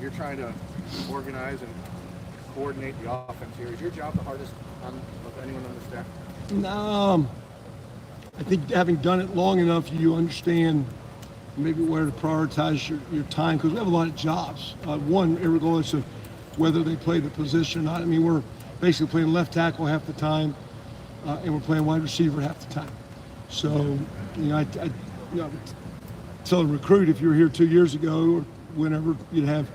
you're trying to organize and coordinate the offense here. Is your job the hardest of anyone on the staff? I think having done it long enough, you understand maybe where to prioritize your time, because we have a lot of jobs. One, regardless of whether they play the position or not. I mean, we're basically playing left tackle half the time, and we're playing wide receiver half the time. So, I tell a recruit, if you were here 2 years ago or whenever, you'd have,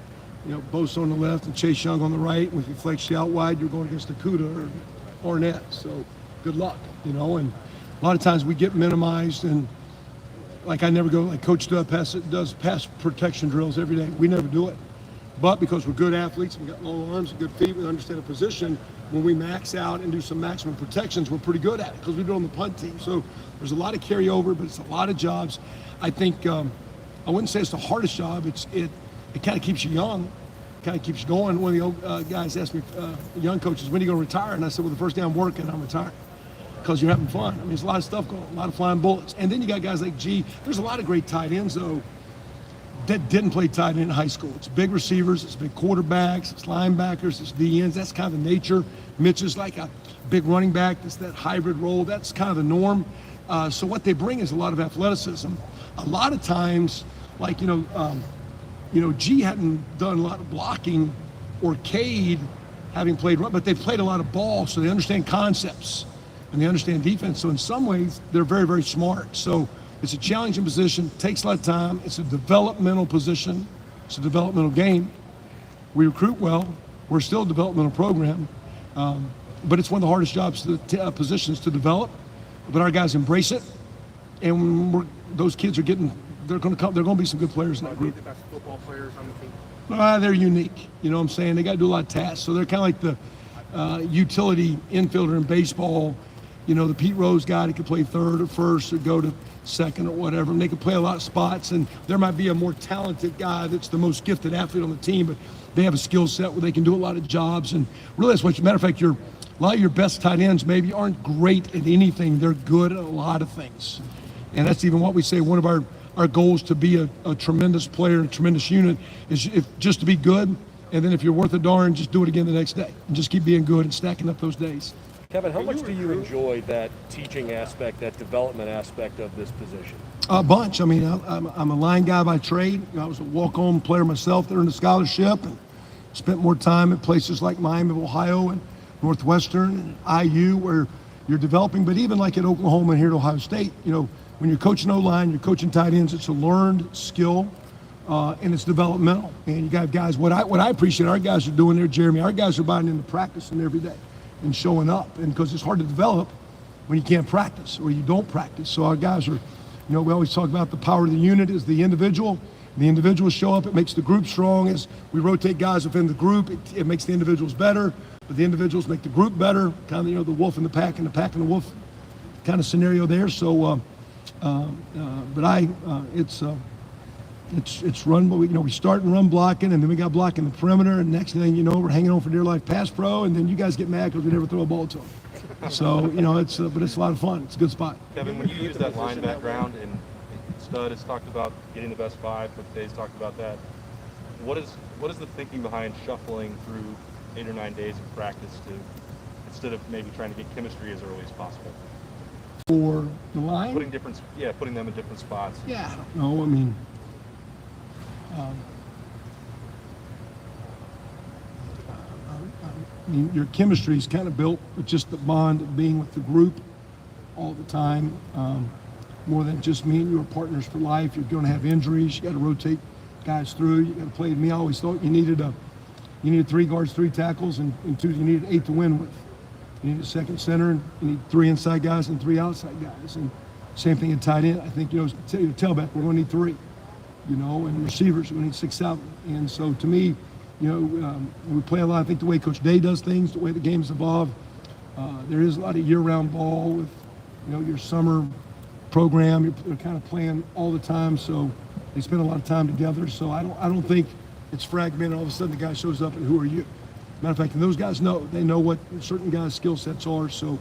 Bosa on the left and Chase Young on the right. And if you flex you out wide, you're going against Akuda or Arnett. So good luck, and a lot of times we get minimized, and like I never go, like Coach does pass protection drills every day. We never do it. But because we're good athletes, we've got long arms and good feet, we understand the position, when we max out and do some maximum protections, we're pretty good at it because we do it on the punt team. So there's a lot of carryover, but it's a lot of jobs. I think, I wouldn't say it's the hardest job. It kind of keeps you young, kind of keeps you going. One of the old guys asked me, young coaches, when are you going to retire? And I said, well, the first day I'm working, I'm retiring. Because you're having fun. I mean, there's a lot of stuff going on, a lot of flying bullets. And then you got guys like G. There's a lot of great tight ends, though, that didn't play tight end in high school. It's big receivers, it's big quarterbacks, it's linebackers, it's DNs. That's kind of the nature. Mitch is like a big running back. It's that hybrid role. That's kind of the norm. So what they bring is a lot of athleticism. A lot of times, like, G hadn't done a lot of blocking, or Cade having played, but they've played a lot of ball, so they understand concepts and they understand defense. So in some ways, they're very, very smart. So it's a challenging position, takes a lot of time. It's a developmental position. It's a developmental game. We recruit well. We're still a developmental program, but it's one of the hardest jobs, positions to develop. But our guys embrace it, and those kids are getting. They're going to come. They're going to be some good players in that group. The best football players on the team. They're unique. You know what I'm saying? They got to do a lot of tasks. So they're kind of like the utility infielder in baseball. The Pete Rose guy that could play third or first or go to second or whatever, and they can play a lot of spots. And there might be a more talented guy that's the most gifted athlete on the team, but they have a skill set where they can do a lot of jobs. And really, that's what, matter of fact, a lot of your best tight ends maybe aren't great at anything. They're good at a lot of things. And that's even what we say, one of our goals to be a tremendous player, a tremendous unit, is just to be good. And then if you're worth a darn, just do it again the next day. And just keep being good and stacking up those days. Kevin, how much do you enjoy that teaching aspect, that development aspect of this position? A bunch. I mean, I'm a line guy by trade. I was a walk-on player myself there in the scholarship, and spent more time at places like Miami of Ohio and Northwestern and IU, where you're developing. But even like at Oklahoma and here at Ohio State, when you're coaching O-line, you're coaching tight ends, it's a learned skill, and it's developmental. And you got guys, what I appreciate our guys are doing there, Jeremy, our guys are buying into practicing every day and showing up. And because it's hard to develop when you can't practice or you don't practice. So our guys are, we always talk about the power of the unit is the individual. The individuals show up, it makes the group strong. As we rotate guys within the group, it makes the individuals better, but the individuals make the group better. Kind of, the wolf in the pack and the wolf kind of scenario there. So, it's run, but we start and run blocking, and then we got blocking the perimeter, and next thing you know, we're hanging on for dear life pass pro, and then you guys get mad because we never throw a ball to them. So, but it's a lot of fun. It's a good spot. Kevin, when you use that line background, and Stud has talked about getting the best five, but Dave's talked about that, what is the thinking behind shuffling through 8 or 9 days of practice instead of maybe trying to get chemistry as early as possible? For the line? Putting them in different spots. Yeah, I don't know. I mean, your chemistry is kind of built with just the bond of being with the group all the time. More than just me and you are partners for life. You're going to have injuries. You got to rotate guys through. You got to play with me. I always thought you needed 3 guards, 3 tackles, and you needed 8 to win with. You need a second center, and you need 3 inside guys and 3 outside guys. And same thing in tight end. I think, tailback, we're going to need 3. And receivers, we need 6, 7. And so to me, we play a lot. I think the way Coach Day does things, the way the game's evolved, there is a lot of year-round ball with, your summer program. You're kind of playing all the time, so they spend a lot of time together. So I don't think it's fragmented. All of a sudden, the guy shows up, and who are you? Matter of fact, and those guys know. They know what certain guys' skill sets are. So,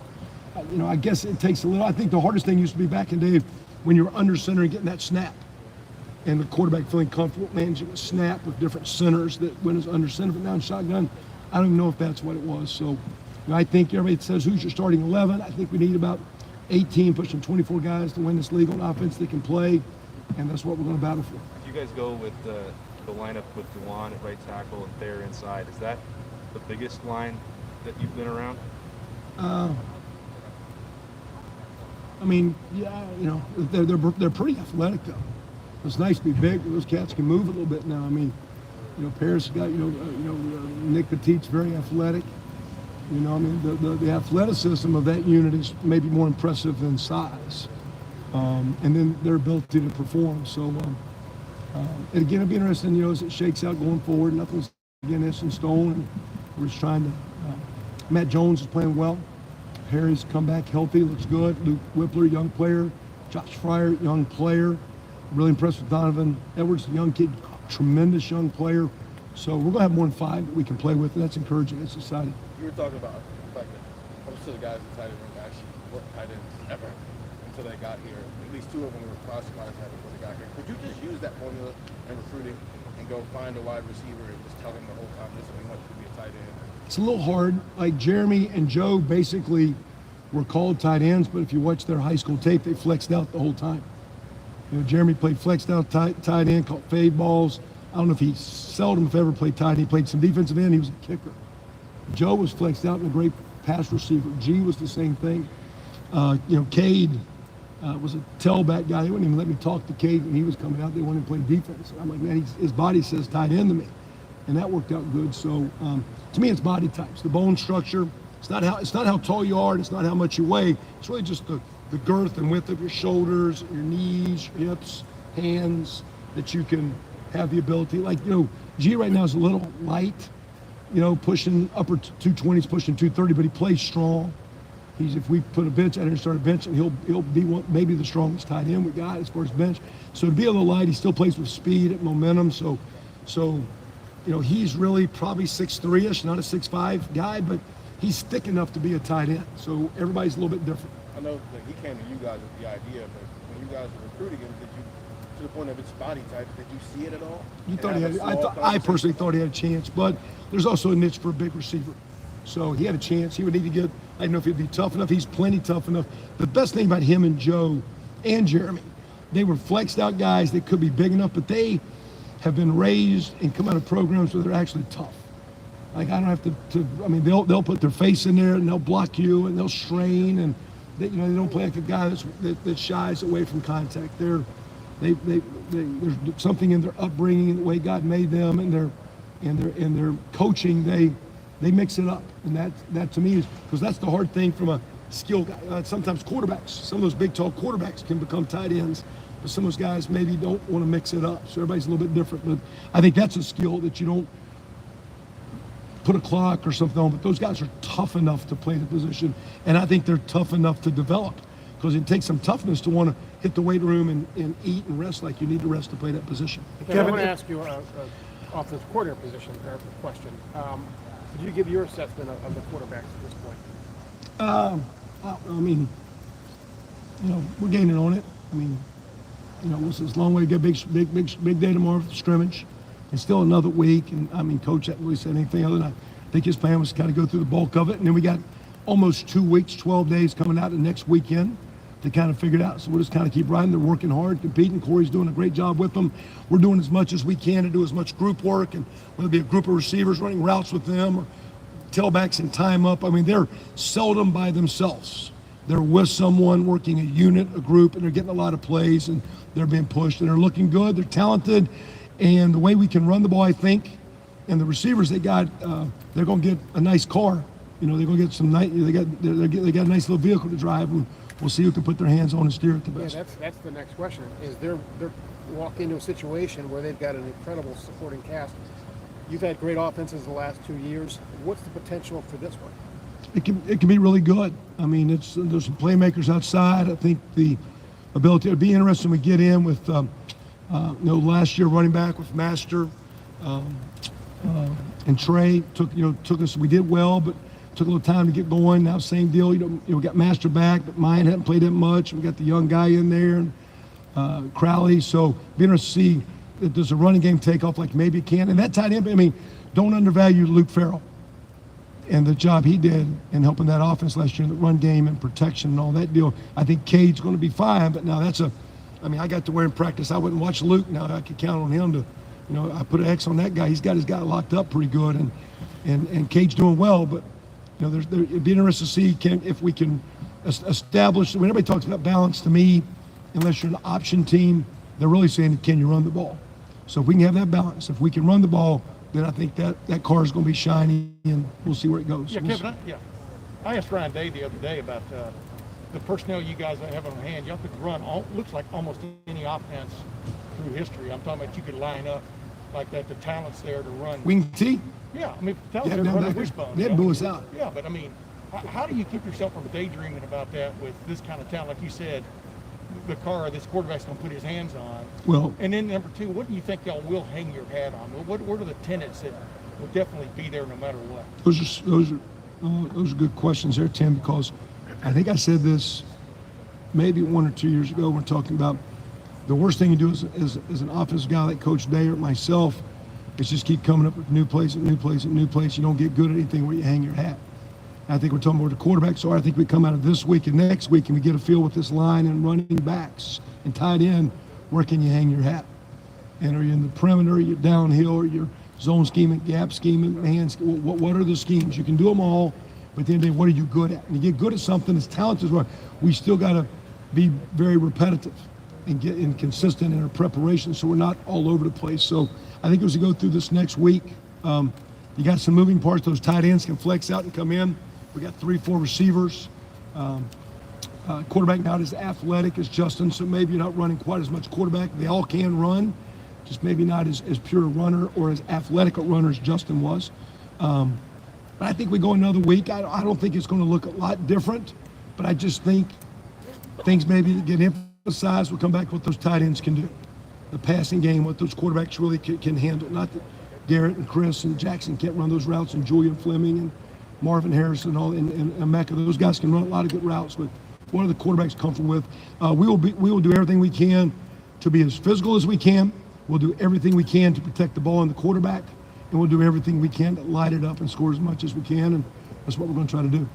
I guess it takes a little. I think the hardest thing used to be back in the day when you were under center and getting that snap. and the quarterback feeling comfortable managing a snap with different centers that when it's under center, but now in shotgun, I don't even know if that's what it was. So you know, I think everybody says, who's your starting 11? I think we need about 18, pushing 24 guys to win this league on offense that can play, and that's what we're going to battle for. If you guys go with the lineup with Dewan at right tackle and Thayer inside, is that the biggest line that you've been around? I mean, yeah, you know, they're pretty athletic though. It's nice to be big. Those cats can move a little bit now. I mean, you know, Paris got Nick Petit's very athletic. You know, I mean, the athleticism of that unit is maybe more impressive than size, and then their ability to perform. So, and again, it'll be interesting, you know, as it shakes out going forward. Nothing's again etched in stone. And we're just trying to. Matt Jones is playing well. Harry's come back healthy, looks good. Luke Whippler, young player. Josh Fryer, young player. Really impressed with Donovan Edwards, young kid, tremendous young player. So we're going to have more than 5 that we can play with, and that's encouraging. It's exciting. You were talking about the fact that most of the guys in tight end room actually weren't tight ends ever until they got here. At least 2 of them were cross tight ends before they got here. Could you just use that formula in recruiting and go find a wide receiver and just tell them the whole time, listen, we want you to be a tight end? It's a little hard. Like Jeremy and Joe basically were called tight ends, but if you watch their high school tape, they flexed out the whole time. You know, Jeremy played flexed out tight end, caught fade balls. I don't know if he seldom, if ever, played tight end. He played some defensive end. He was a kicker. Joe was flexed out and a great pass receiver. G was the same thing. You know, Cade was a tailback guy. They wouldn't even let me talk to Cade when he was coming out. They wanted to play defense. I'm like, man, his body says tight end to me, and that worked out good. So to me, it's body types, the bone structure. It's not how tall you are, and it's not how much you weigh. It's really just the girth and width of your shoulders, your knees, your hips, hands, that you can have the ability. Like, you know, G right now is a little light, you know, pushing upper 220s, pushing 230, but he plays strong. If we put a bench out here and start a bench, and he'll be maybe the strongest tight end we got as far as bench. So to be a little light, he still plays with speed and momentum. So you know, he's really probably 6'3"ish, not a 6'5" guy, but he's thick enough to be a tight end. So everybody's a little bit different. I know that he came to you guys with the idea, but when you guys were recruiting him, did you, to the point of his body type, did you see it at all? You thought he had? I personally thought he had a chance, but there's also a niche for a big receiver. So he had a chance. He would need to get. I don't know if he'd be tough enough. He's plenty tough enough. The best thing about him and Joe and Jeremy, they were flexed out guys. They could be big enough, but they have been raised and come out of programs where they're actually tough. Like, I don't have to I mean, they'll put their face in there and they'll block you and they'll strain, and they don't play like a guy that shies away from contact. There's something in their upbringing and the way God made them and their coaching. They mix it up, and that to me is because that's the hard thing from a skill guy. Sometimes quarterbacks, some of those big tall quarterbacks can become tight ends, but some of those guys maybe don't want to mix it up. So everybody's a little bit different, but I think that's a skill that you don't put a clock or something on, but those guys are tough enough to play the position, and I think they're tough enough to develop, because it takes some toughness to want to hit the weight room and eat and rest like you need to rest to play that position. Kevin, I want to ask you an offensive coordinator position question. Could you give your assessment of the quarterbacks at this point? I mean, you know, we're gaining on it. I mean, you know, it's a long way to get big day tomorrow for the scrimmage. It's still another week, and I mean, Coach hasn't really said anything other than I think his plan was to kind of go through the bulk of it, and then we got almost 2 weeks, 12 days coming out the next weekend to kind of figure it out. So we'll just kind of keep riding. They're working hard, competing. Corey's doing a great job with them. We're doing as much as we can to do as much group work, and whether it be a group of receivers running routes with them or tailbacks and time up. I mean, they're seldom by themselves. They're with someone, working a unit, a group, and they're getting a lot of plays, and they're being pushed, and they're looking good. They're talented. And the way we can run the ball, I think, and the receivers they got, they're going to get a nice car. You know, they're going to get some nice. They got a nice little vehicle to drive. And we'll see who can put their hands on and steer it the best. Yeah, that's the next question. Is they're walking into a situation where they've got an incredible supporting cast. You've had great offenses the last 2 years. What's the potential for this one? It can be really good. I mean, there's some playmakers outside. I think the ability to be interesting. We get in with. You know, last year running back with Master and Trey took us. We did well, but took a little time to get going. Now same deal. We got Master back, but Mine hadn't played that much. We got the young guy in there, and Crowley. So be interested to see if does a running game take off like maybe it can. And that tight end, I mean, don't undervalue Luke Farrell and the job he did in helping that offense last year in the run game and protection and all that deal. I think Cade's going to be fine, but now I got to wear in practice. I wouldn't watch Luke. Now I could count on him to, I put an X on that guy. He's got his guy locked up pretty good, and Cade's doing well. But it'd be interesting to see if we can establish. When everybody talks about balance, to me, unless you're an option team, they're really saying, can you run the ball? So if we can have that balance, if we can run the ball, then I think that car is going to be shiny, and we'll see where it goes. Yeah, Kevin, I asked Ryan Day the other day about the personnel you guys have on hand. Y'all could run, looks like almost any offense through history. I'm talking about you could line up like that, the talent's there to run. Wing T? Yeah, I mean, talent's there to run a wishbone. They'd boo us out. Yeah, but I mean, how do you keep yourself from daydreaming about that with this kind of talent? Like you said, the car this quarterback's going to put his hands on. Well, and then number two, what do you think y'all will hang your hat on? What are the tenets that will definitely be there no matter what? Those are good questions there, Tim, because I think I said this maybe 1 or 2 years ago. We're talking about the worst thing you do as an offensive guy like Coach Day or myself is just keep coming up with new plays and new plays and new plays. You don't get good at anything where you hang your hat. I think we're talking about the quarterback, so I think we come out of this week and next week and we get a feel with this line and running backs and tight end, where can you hang your hat? And are you in the perimeter, are you downhill, or you're zone scheming, gap scheming, man, what are the schemes? You can do them all, but at the end of the day, what are you good at? And you get good at something, as talented as well, we still got to be very repetitive and get inconsistent in our preparation so we're not all over the place. So I think as we go through this next week, you got some moving parts. Those tight ends can flex out and come in. We got 3-4 receivers. Quarterback not as athletic as Justin, so maybe you're not running quite as much quarterback. They all can run, just maybe not as pure a runner or as athletic a runner as Justin was. But I think we go another week. I don't think it's going to look a lot different, but I just think things maybe that get emphasized will come back what those tight ends can do. The passing game, what those quarterbacks really can handle. Not that Garrett and Chris and Jackson can't run those routes, and Julian Fleming and Marvin Harrison and Mecca. Those guys can run a lot of good routes, but what are the quarterbacks comfortable with? We will do everything we can to be as physical as we can. We'll do everything we can to protect the ball and the quarterback, and we'll do everything we can to light it up and score as much as we can, and that's what we're going to try to do.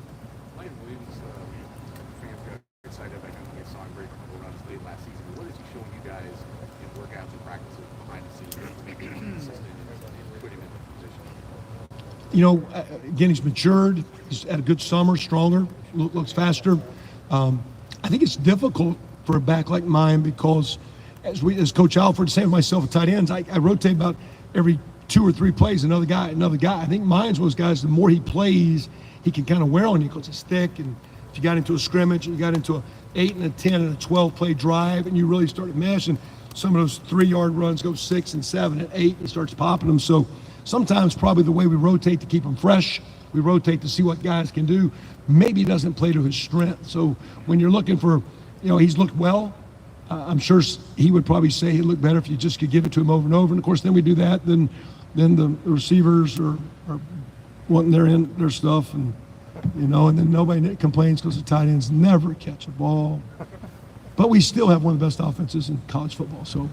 Williams, fans got excited about him. He saw him great runs late last season. What is he showing you guys in workouts and practices behind the scenes to make him consistent and put him in the position? Again, he's matured. He's had a good summer, stronger, looks faster. I think it's difficult for a back like mine because, as Coach Alford said, myself at tight ends, I rotate about every 2 or 3 plays, another guy. I think mine's one of those guys, the more he plays, he can kind of wear on you because it's thick. And if you got into a scrimmage and you got into a 8 and a 10 and a 12 play drive and you really start to mesh, and some of those 3-yard runs go 6 and 7 and 8 and starts popping them. So sometimes probably the way we rotate to keep them fresh, we rotate to see what guys can do. Maybe he doesn't play to his strength. So when you're looking for, he's looked well. I'm sure he would probably say he'd look better if you just could give it to him over and over. And of course, then we do that. Then the receivers are wanting their stuff, and and then nobody complains because the tight ends never catch a ball. But we still have one of the best offenses in college football. So,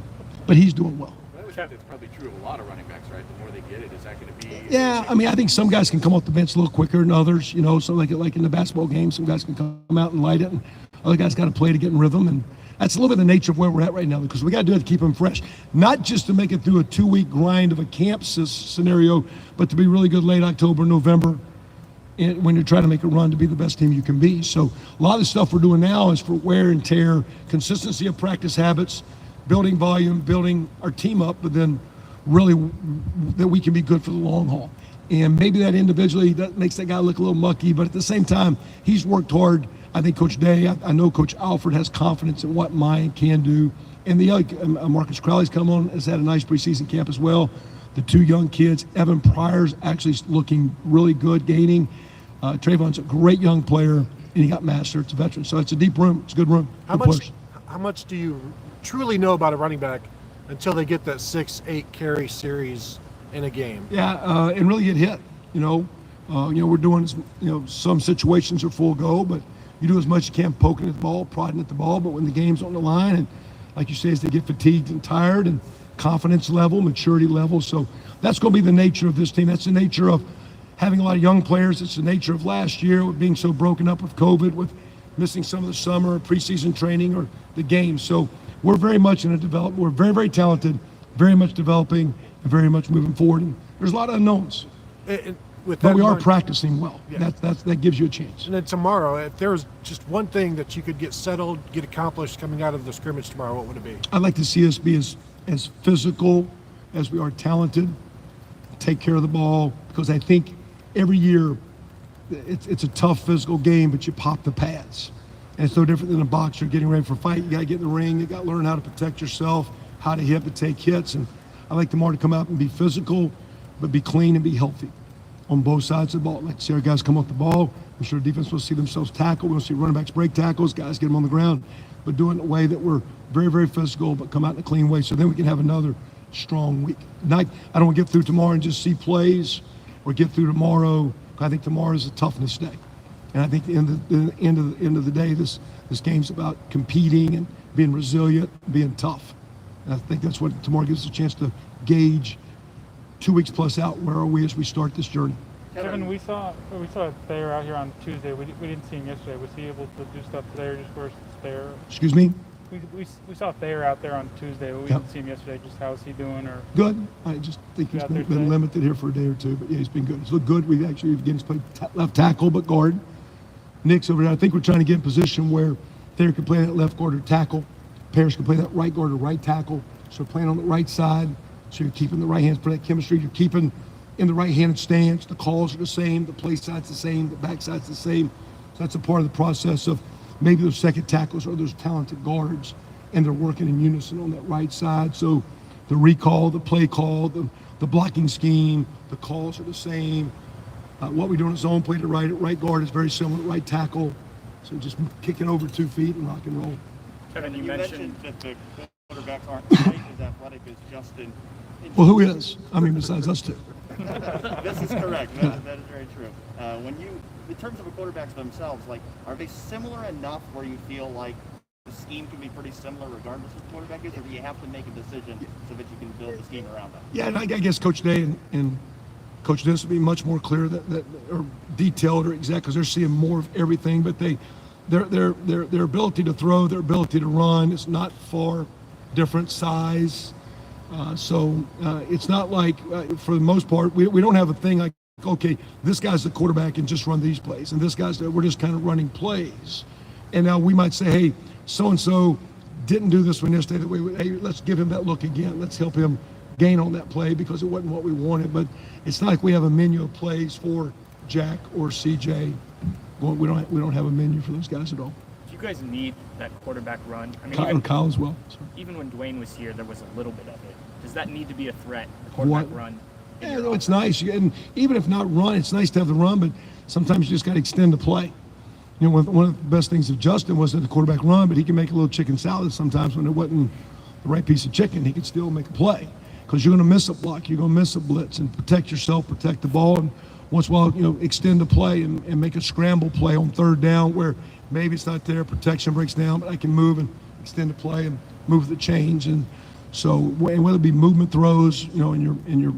but he's doing well. It's probably true of a lot of running backs, right? The more they get it, is that going to be? Yeah, I mean, I think some guys can come off the bench a little quicker than others. So like in the basketball game, some guys can come out and light it, and other guys got to play to get in rhythm. And that's a little bit the nature of where we're at right now, because we got to do it to keep them fresh, not just to make it through a 2-week grind of a camp scenario, but to be really good late October, November, when you're trying to make a run to be the best team you can be. So a lot of the stuff we're doing now is for wear and tear, consistency of practice habits, building volume, building our team up, but then really that we can be good for the long haul. And maybe that individually, that makes that guy look a little mucky, but at the same time, he's worked hard. I think Coach Day, I know Coach Alford has confidence in what Mine can do. And the Marcus Crowley's come on, has had a nice preseason camp as well. The 2 young kids, Evan Pryor's actually looking really good, gaining. Trayvon's a great young player, and he got master. It's a veteran. So it's a deep room. It's a good room. How much do you truly know about a running back until they get that 6-8 carry series in a game? Yeah, and really get hit. We're doing, some situations are full go, but you do as much as you can poking at the ball, prodding at the ball. But when the game's on the line, and like you say, as they get fatigued and tired, and confidence level, maturity level. So that's going to be the nature of this team. That's the nature of having a lot of young players. It's the nature of last year with being so broken up with COVID, with missing some of the summer preseason training or the games. So we're very much in a development. We're very, very talented, very much developing, and very much moving forward. And there's a lot of unknowns, With but that we in are mind- practicing well. Yeah. That gives you a chance. And then tomorrow, if there was just one thing that you could get settled, get accomplished coming out of the scrimmage tomorrow, what would it be? I'd like to see us be as physical as we are talented, take care of the ball, because I think every year it's a tough physical game, but you pop the pads. And it's no different than a boxer getting ready for a fight. You got to get in the ring. You got to learn how to protect yourself, how to hit, but take hits. And I like tomorrow to come out and be physical, but be clean and be healthy on both sides of the ball. I'd like to see our guys come off the ball. I'm sure defense will see themselves tackle. We'll see running backs break tackles, guys get them on the ground, but do it in a way that we're very, very physical, but come out in a clean way. So then we can have another strong week. I don't want to get through tomorrow and just see plays, or get through tomorrow. I think tomorrow is a toughness day. And I think the end of the day, this game's about competing and being resilient, being tough. And I think that's what tomorrow gives us a chance to gauge 2 weeks plus out, where are we as we start this journey. Kevin, we saw Thayer out here on Tuesday. We didn't see him yesterday. Was he able to do stuff today, or just where's Thayer? Excuse me? We saw Thayer out there on Tuesday, but we didn't see him yesterday. Just how is he doing? Or Good. I just think he's out there been today? limited here for a day or two, but yeah, he's been good. He's looked good. He's played left tackle, but guard. Nick's over there. I think we're trying to get in position where Thayer can play that left guard or tackle. Parrish can play that right guard or right tackle. So we're playing on the right side. So you're keeping the right hands for that chemistry. You're keeping in the right-handed stance. The calls are the same. The play side's the same. The back side's the same. So that's a part of the process of maybe those second tackles or those talented guards, and they're working in unison on that right side. So the recall, the play call, the blocking scheme, the calls are the same. What we do in zone play to right guard is very similar to right tackle. So just kicking over 2 feet and rock and roll. Kevin, You mentioned that the quarterbacks aren't quite as athletic as Justin. Well, who is? I mean, besides us two. This is correct. That is very true. In terms of the quarterbacks themselves, like, are they similar enough where you feel like the scheme can be pretty similar regardless of who the quarterback is, or do you have to make a decision so that you can build the scheme around them? Yeah, and I guess Coach Day and Coach Dennis will be much more clear that or detailed or exact, because they're seeing more of everything. But their ability to throw, their ability to run is not far different size. So it's not like, for the most part, we don't have a thing like, okay, this guy's the quarterback and just run these plays, and this guy's we're just kind of running plays. And now we might say, hey, so-and-so didn't do this one yesterday. Hey, let's give him that look again. Let's help him gain on that play because it wasn't what we wanted. But it's not like we have a menu of plays for Jack or CJ. We don't have a menu for those guys at all. Do you guys need that quarterback run? I mean, Kyle as well. So. even when Dwayne was here, there was a little bit of it. Does that need to be a threat, the quarterback run? Yeah, no, it's nice. And even if not run, it's nice to have the run, but sometimes you just got to extend the play. You know, one of the best things of Justin was that the quarterback run, but he can make a little chicken salad sometimes when it wasn't the right piece of chicken. He could still make a play, because you're going to miss a block, you're going to miss a blitz, and protect yourself, protect the ball, and once in a while, extend the play and make a scramble play on third down where maybe it's not there, protection breaks down, but I can move and extend the play and move the change. And so whether it be movement throws, in your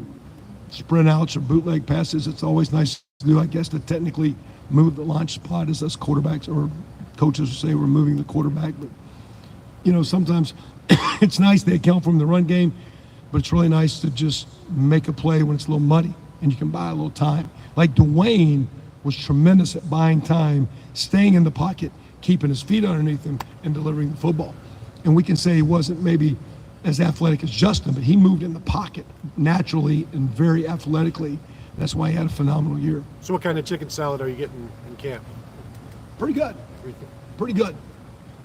sprint outs or bootleg passes, it's always nice to do, I guess, to technically move the launch spot, as us quarterbacks or coaches will say we're moving the quarterback. But, sometimes it's nice they account for him in the run game, but it's really nice to just make a play when it's a little muddy and you can buy a little time. Like Dwayne was tremendous at buying time, staying in the pocket, keeping his feet underneath him, and delivering the football. And we can say he wasn't maybe as athletic as Justin, but he moved in the pocket naturally and very athletically. That's why he had a phenomenal year. So what kind of chicken salad are you getting in camp? Pretty good. Pretty good.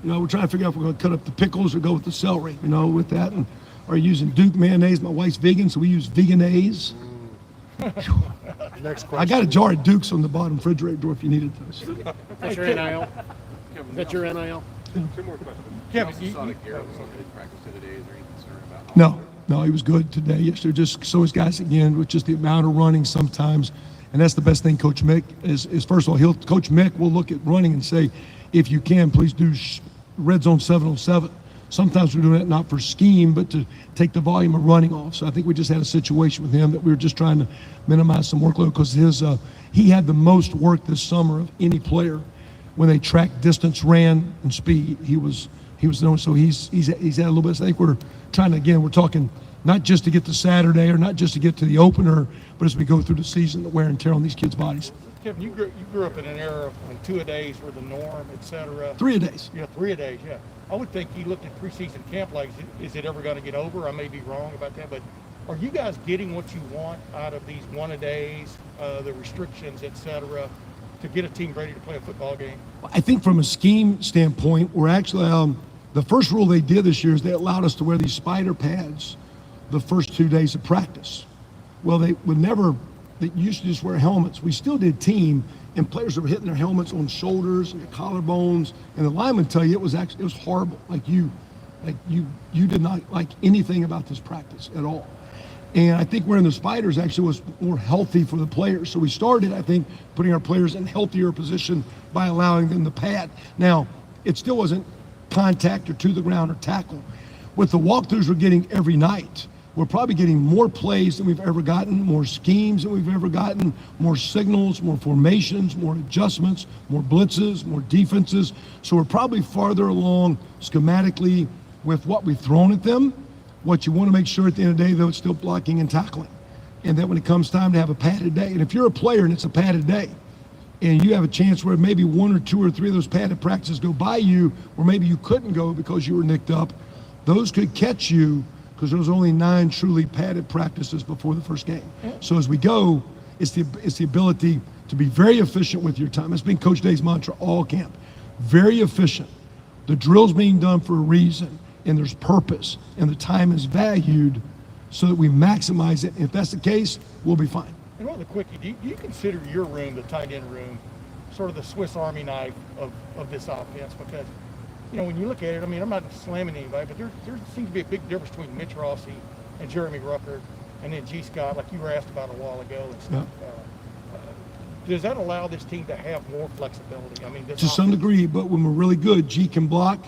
We're trying to figure out if we're going to cut up the pickles or go with the celery, with that. And are using Duke mayonnaise. My wife's vegan, so we use Vegenaise. Next question. I got a jar of Dukes on the bottom refrigerator door if you needed those. That's your NIL? Is that your NIL? Two more questions. Kevin, Sonic Garrett was something in practice today. Is there any concern about No, he was good today. Yesterday, just so his guys again with just the amount of running sometimes, and that's the best thing. Coach Mick is first of all, Coach Mick will look at running and say, if you can, please do red zone 7-on-7. sometimes we're doing it not for scheme, but to take the volume of running off. So I think we just had a situation with him that we were just trying to minimize some workload because he had the most work this summer of any player when they tracked distance, ran, and speed. He was known, so he's had a little bit. So I think we're trying to, again, we're talking not just to get to Saturday or not just to get to the opener, but as we go through the season, the wear and tear on these kids' bodies. Kevin, you grew up in an era when 2-a-days were the norm, et cetera. 3-a-days. Yeah, 3-a-days, yeah. I would think you looked at preseason camp like, is it ever going to get over? I may be wrong about that, but are you guys getting what you want out of these 1-a-days, the restrictions, et cetera, to get a team ready to play a football game? I think from a scheme standpoint, we're actually, the first rule they did this year is they allowed us to wear these spider pads the first 2 days of practice. Well, they used to just wear helmets. We still did team, and players were hitting their helmets on shoulders and their collarbones, and the linemen tell you it was horrible. You did not like anything about this practice at all. And I think wearing the spiders actually was more healthy for the players. So we started, I think, putting our players in healthier position by allowing them the pad. Now, it still wasn't contact or to the ground or tackle. With the walkthroughs we're getting every night, we're probably getting more plays than we've ever gotten, more schemes than we've ever gotten, more signals, more formations, more adjustments, more blitzes, more defenses. So we're probably farther along schematically with what we've thrown at them. What you want to make sure at the end of the day, though, it's still blocking and tackling. And that when it comes time to have a padded day, and if you're a player and it's a padded day, and you have a chance where maybe 1 or 2 or 3 of those padded practices go by you, or maybe you couldn't go because you were nicked up, those could catch you because there was only 9 truly padded practices before the first game. So as we go, it's the ability to be very efficient with your time. It's been Coach Day's mantra all camp. Very efficient. The drill's being done for a reason, and there's purpose, and the time is valued so that we maximize it. If that's the case, we'll be fine. And really quickly, do you consider your room, the tight end room, sort of the Swiss Army knife of this offense? Because, you know, when you look at it, I mean, I'm not slamming anybody, but there seems to be a big difference between Mitch Rossi and Jeremy Rucker, and then G. Scott, like you were asked about a while ago and stuff. Yeah. Does that allow this team to have more flexibility? I mean, To some degree, but when we're really good, G can block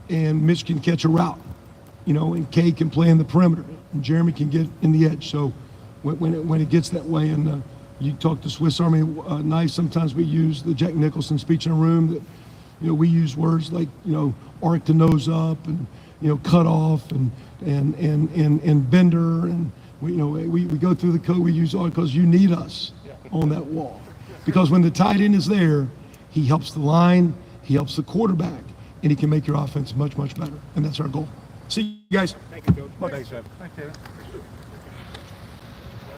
and Mitch can catch a route, you know, and K can play in the perimeter and Jeremy can get in the edge. So when it gets that way, and you talk to Swiss Army knife, sometimes we use the Jack Nicholson speech in a room that, you know, we use words like, you know, arc the nose up and, you know, cut off and bender, and we go through the code. We use all because you need us on that wall, because when the tight end is there, he helps the line, he helps the quarterback, and he can make your offense much, much better. And that's our goal. See you guys. Thank you, Coach. Thanks, Jeff. Thanks, David.